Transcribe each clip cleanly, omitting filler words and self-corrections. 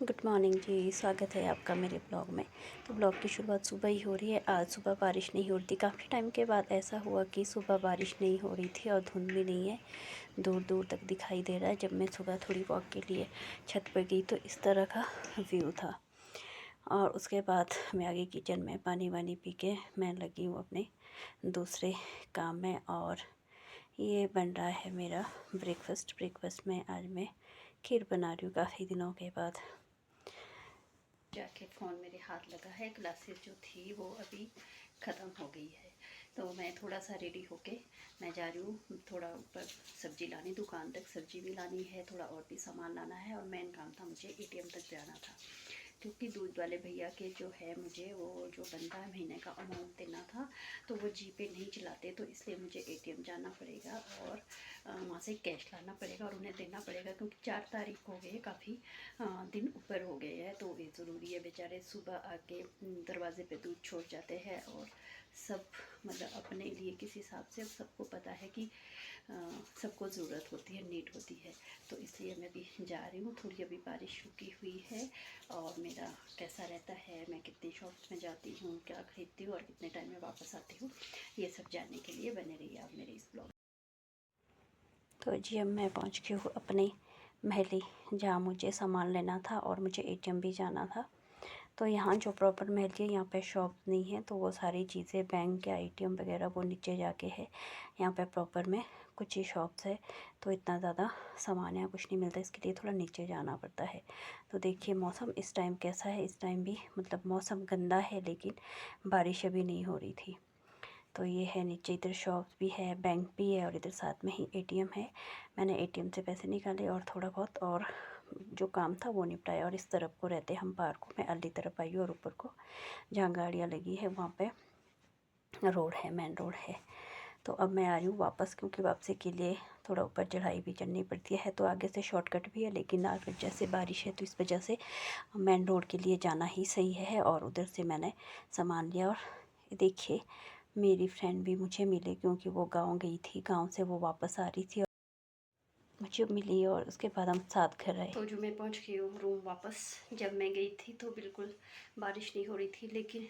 Good morning जी। स्वागत है आपका मेरे ब्लॉग में। तो ब्लॉग की शुरुआत सुबह ही हो रही है। आज सुबह बारिश नहीं हो रही थी। काफ़ी टाइम के बाद ऐसा हुआ कि सुबह बारिश नहीं हो रही थी और धुंध भी नहीं है, दूर दूर तक दिखाई दे रहा है। जब मैं सुबह थोड़ी वॉक के लिए छत पर गई तो इस तरह का व्यू था। और उसके बाद मैं आगे किचन में पानी वानी पी के मैं लगी हूँ अपने दूसरे काम में। और ये बन रहा है मेरा ब्रेकफास्ट में आज मैं खीर बना रही हूँ काफ़ी दिनों के बाद। जाके फ़ोन मेरे हाथ लगा है। क्लासेस जो थी वो अभी ख़त्म हो गई है, तो मैं थोड़ा सा रेडी होके मैं जा रही हूँ थोड़ा ऊपर सब्ज़ी लाने। दुकान तक सब्ज़ी भी लानी है, थोड़ा और भी सामान लाना है। और मेन काम था मुझे एटीएम तक जाना था, क्योंकि दूध वाले भैया के जो है मुझे वो जो बनता है महीने का अमाउंट देना था, तो वो जीपे नहीं चलाते, तो इसलिए मुझे एटीएम जाना पड़ेगा और वहाँ से कैश लाना पड़ेगा और उन्हें देना पड़ेगा, क्योंकि 4 तारीख हो गए, काफ़ी दिन ऊपर हो गए हैं। तो ये ज़रूरी है। बेचारे सुबह आके दरवाजे पे दूध छोड़ जाते हैं और सब मतलब अपने लिए किस हिसाब से सबको पता है कि सबको ज़रूरत होती है, नीड होती है। तो इसलिए मैं भी जा रही हूँ। थोड़ी अभी बारिश रुकी हुई है और मेरा कैसा रहता है, मैं कितनी शॉप्स में जाती हूँ, क्या खरीदती हूँ और कितने टाइम में वापस आती हूँ, ये सब जानने के लिए बने रहिए आप मेरे इस ब्लॉग। तो जी अब मैं पहुँच गई हूँ अपने महली, जहाँ मुझे सामान लेना था और मुझे एटीएम भी जाना था। तो यहाँ जो प्रॉपर महली है, यहाँ पे शॉप नहीं है, तो वो सारी चीज़ें बैंक या एटीएम वगैरह वो नीचे जाके है। यहाँ पे प्रॉपर में कुछ ही शॉप्स है, तो इतना ज़्यादा सामान यहाँ कुछ नहीं मिलता, इसके लिए थोड़ा नीचे जाना पड़ता है। तो देखिए मौसम इस टाइम कैसा है। इस टाइम भी मतलब मौसम गंदा है, लेकिन बारिश अभी नहीं हो रही थी। तो ये है नीचे, इधर शॉप्स भी है, बैंक भी है और इधर साथ में ही एटीएम है। मैंने एटीएम से पैसे निकाले और थोड़ा बहुत और जो काम था वो निपटाया। और इस तरफ को रहते हम पार्क को, मैं अगली तरफ आई हूँ और ऊपर को जहाँ गाड़ियाँ लगी है वहाँ पे रोड है, मेन रोड है। तो अब मैं आ रही हूँ वापस, क्योंकि वापसी के लिए थोड़ा ऊपर चढ़ाई भी चढ़नी पड़ती है। तो आगे से शॉर्टकट भी है, लेकिन आज जैसे बारिश है तो इस वजह से मेन रोड के लिए जाना ही सही है। और उधर से मैंने सामान लिया। और देखिए मेरी फ्रेंड भी मुझे मिली, क्योंकि वो गांव गई थी, गांव से वो वापस आ रही थी, मुझे मिली और उसके बाद हम साथ घर आए। तो जो मैं पहुंच गई हूँ रूम वापस। जब मैं गई थी तो बिल्कुल बारिश नहीं हो रही थी, लेकिन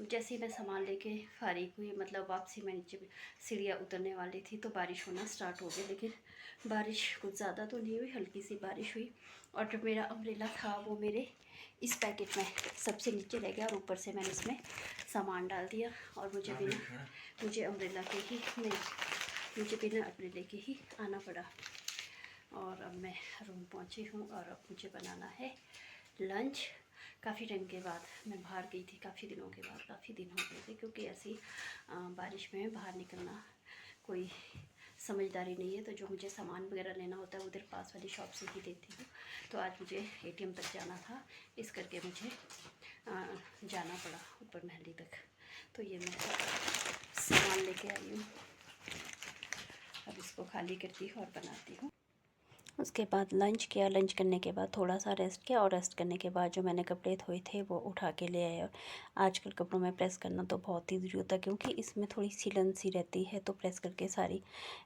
जैसे ही मैं सामान लेके फारिग हुई, मतलब वापसी में नीचे सीढ़ियाँ उतरने वाली थी, तो बारिश होना स्टार्ट हो गई। लेकिन बारिश कुछ ज़्यादा तो नहीं हुई, हल्की सी बारिश हुई। और जो मेरा अम्ब्रेला था वो मेरे इस पैकेट में सबसे नीचे रह गया और ऊपर से मैंने इसमें सामान डाल दिया। और मुझे अम्ब्रेला के ही नहीं, मुझे बिना अम्ब्रेले के ही आना पड़ा। और अब मैं रूम पहुंची हूँ और अब मुझे बनाना है लंच। काफ़ी टाइम के बाद मैं बाहर गई थी, काफ़ी दिनों के बाद, काफ़ी दिन हो गए थे, क्योंकि ऐसी बारिश में बाहर निकलना कोई समझदारी नहीं है। तो जो मुझे सामान वगैरह लेना होता है उधर पास वाली शॉप से ही लेती हूँ। तो आज मुझे एटीएम तक जाना था, इस करके मुझे जाना पड़ा ऊपर महली तक। तो ये मैं सामान लेके आई हूँ, अब इसको खाली करती हूँ और बनाती हूँ। उसके बाद लंच किया। लंच करने के बाद थोड़ा सा रेस्ट किया, और रेस्ट करने के बाद जो मैंने कपड़े धोए थे वो उठा के ले आए। और आजकल कपड़ों में प्रेस करना तो बहुत ही ज़रूरी होता है, क्योंकि इसमें थोड़ी सीलन सी रहती है, तो प्रेस करके सारी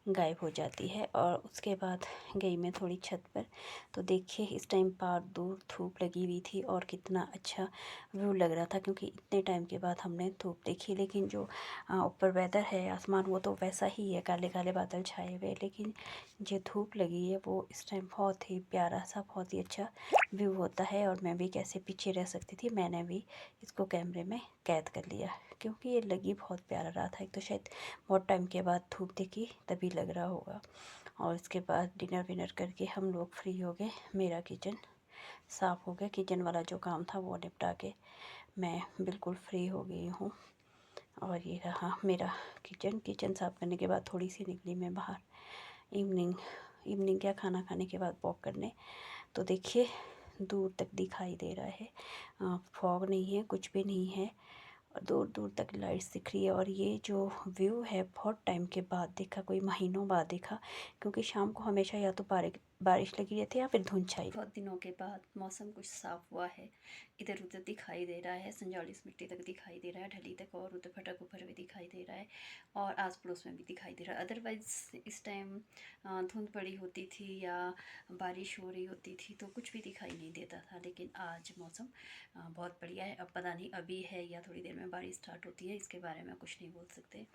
गायब हो जाती है। और उसके बाद गई मैं थोड़ी छत पर। तो देखिए इस टाइम पार दूर धूप लगी हुई थी और कितना अच्छा व्यू लग रहा था, क्योंकि इतने टाइम के बाद हमने धूप देखी। लेकिन जो ऊपर वेदर है, आसमान, वो तो वैसा ही है, काले काले बादल छाए हुए। लेकिन जो धूप लगी है वो इस टाइम बहुत ही प्यारा सा, बहुत ही अच्छा व्यू होता है। और मैं भी कैसे पीछे रह सकती थी, मैंने भी इसको कैमरे में कैद कर लिया, क्योंकि ये लगी बहुत प्यारा रहा था। एक तो शायद बहुत टाइम के बाद धूप देखी तभी लग रहा होगा। और इसके बाद डिनर विनर करके हम लोग फ्री हो गए। मेरा किचन साफ़ हो गया, किचन वाला जो काम था वो निपटा के मैं बिल्कुल फ्री हो गई हूँ। और ये रहा मेरा किचन साफ़ करने के बाद थोड़ी सी निकली मैं बाहर इवनिंग क्या, खाना खाने के बाद वॉक करने। तो देखिए दूर तक दिखाई दे रहा है, फॉग नहीं है, कुछ भी नहीं है, और दूर दूर तक लाइट्स दिख रही है। और ये जो व्यू है बहुत टाइम के बाद देखा, कोई महीनों बाद देखा, क्योंकि शाम को हमेशा या तो बारिश लगी रहती है या फिर धुंध छाई। बहुत दिनों के बाद मौसम कुछ साफ हुआ है, इधर उधर दिखाई दे रहा है, 47 मिट्टी तक दिखाई दे रहा है, ढली तक, और उधर फटक ऊपर भी दिखाई दे रहा है, और आस पड़ोस में भी दिखाई दे रहा है। अदरवाइज़ इस टाइम धुंध पड़ी होती थी या बारिश हो रही होती थी तो कुछ भी दिखाई नहीं देता था, लेकिन आज मौसम बहुत बढ़िया है। अब पता नहीं अभी है या थोड़ी देर में बारिश स्टार्ट होती है, इसके बारे में कुछ नहीं बोल सकते।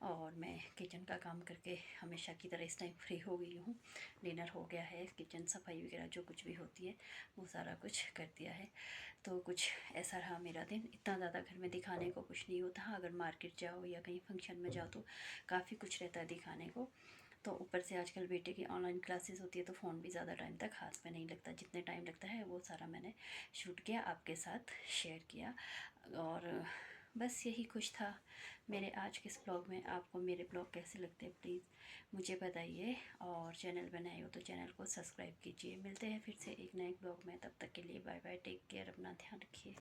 और मैं किचन का काम करके हमेशा की तरह इस टाइम फ्री हो गई हूँ। डिनर हो गया है, किचन सफाई वगैरह जो कुछ भी होती है वो सारा कुछ कर दिया है। तो कुछ ऐसा रहा मेरा दिन। इतना ज़्यादा घर में दिखाने को कुछ नहीं होता, अगर मार्केट जाओ या कहीं फंक्शन में जाओ तो काफ़ी कुछ रहता है दिखाने को। तो ऊपर से आजकल बेटे की ऑनलाइन क्लासेस होती है तो फ़ोन भी ज़्यादा टाइम तक हाथ में नहीं लगता, जितने टाइम लगता है वो सारा मैंने शूट किया, आपके साथ शेयर किया। और बस यही कुछ था मेरे आज के इस ब्लॉग में। आपको मेरे ब्लॉग कैसे लगते हैं प्लीज़ मुझे बताइए, और चैनल बनाए हो तो चैनल को सब्सक्राइब कीजिए। मिलते हैं फिर से एक नए ब्लॉग में, तब तक के लिए बाय बाय, टेक केयर, अपना ध्यान रखिए।